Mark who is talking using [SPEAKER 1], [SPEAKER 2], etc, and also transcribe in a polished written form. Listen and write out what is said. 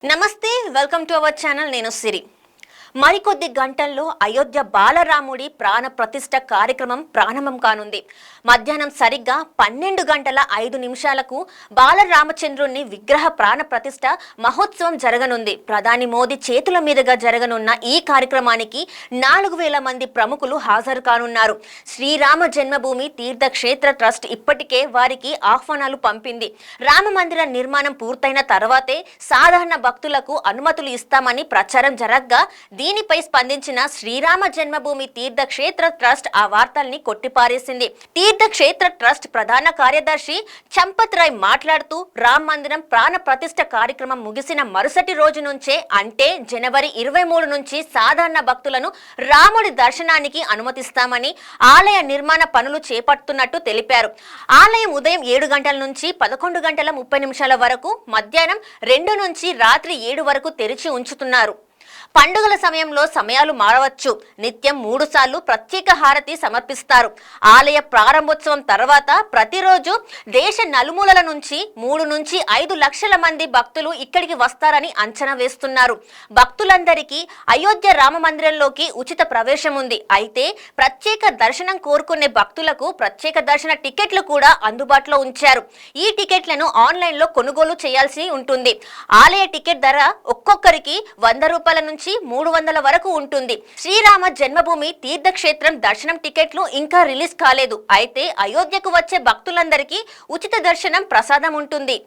[SPEAKER 1] నమస్తే welcome to our channel నేను సిరి మరికొద్ది గంటల్లో అయోధ్య బాలరాముడి ప్రాణ ప్రతిష్ఠ కార్యక్రమం ప్రారంభం కానుంది. మధ్యాహ్నం సరిగ్గా 12:05 బాలరామచంద్రుని విగ్రహ ప్రాణ ప్రతిష్ఠ మహోత్సవం జరగనుంది. ప్రధాని మోదీ చేతుల మీదుగా జరగనున్న ఈ కార్యక్రమానికి 4000 మంది ప్రముఖులు హాజరు కానున్నారు. శ్రీరామ జన్మభూమి తీర్థక్షేత్ర ట్రస్ట్ ఇప్పటికే వారికి ఆహ్వానాలు పంపింది. రామ మందిర నిర్మాణం పూర్తయిన తర్వాతే సాధారణ భక్తులకు అనుమతులు ఇస్తామని ప్రచారం జరగ్గా దీనిపై స్పందించిన శ్రీరామ జన్మభూమి తీర్థక్షేత్ర ట్రస్ట్ ఆ వార్తల్ని కొట్టిపారేసింది. తీర్థక్షేత్ర ట్రస్ట్ ప్రధాన కార్యదర్శి చంపత్ రాయ్ మాట్లాడుతూ రామ మందిరం ప్రాణ ప్రతిష్ఠ కార్యక్రమం ముగిసిన మరుసటి రోజు నుంచే అంటే జనవరి 23 నుంచి సాధారణ భక్తులను రాముడి దర్శనానికి అనుమతిస్తామని ఆలయ నిర్మాణ పనులు చేపడుతున్నట్టు తెలిపారు. ఆలయం ఉదయం 7 గంటల నుంచి 11:30 వరకు, మధ్యాహ్నం 2 నుంచి రాత్రి 7 వరకు తెరిచి ఉంచుతున్నారు. పండుగల సమయంలో సమయాలు మారవచ్చు. నిత్యం 3 సార్లు ప్రత్యేక హారతి సమర్పిస్తారు. ఆలయ ప్రారంభోత్సవం తర్వాత ప్రతిరోజు దేశ నలుమూలల నుంచి 3 నుంచి 5 లక్షల మంది భక్తులు ఇక్కడికి వస్తారని అంచనా వేస్తున్నారు. భక్తులందరికీ అయోధ్య రామ మందిరంలోకి ఉచిత ప్రవేశం ఉంది. అయితే ప్రత్యేక దర్శనం కోరుకునే భక్తులకు ప్రత్యేక దర్శన టికెట్లు కూడా అందుబాటులో ఉంచారు. ఈ టికెట్లను ఆన్లైన్లో కొనుగోలు చేయాల్సి ఉంటుంది. ఆలయ టికెట్ ధర ఒక్కొక్కరికి 100 రూపాయల నుంచి 300 వరకు ఉంటుంది. శ్రీరామ జన్మభూమి తీర్థక్షేత్రం దర్శనం టికెట్లు ఇంకా రిలీజ్ కాలేదు. అయితే అయోధ్యకు వచ్చే భక్తులందరికీ ఉచిత దర్శనం ప్రసాదం ఉంటుంది.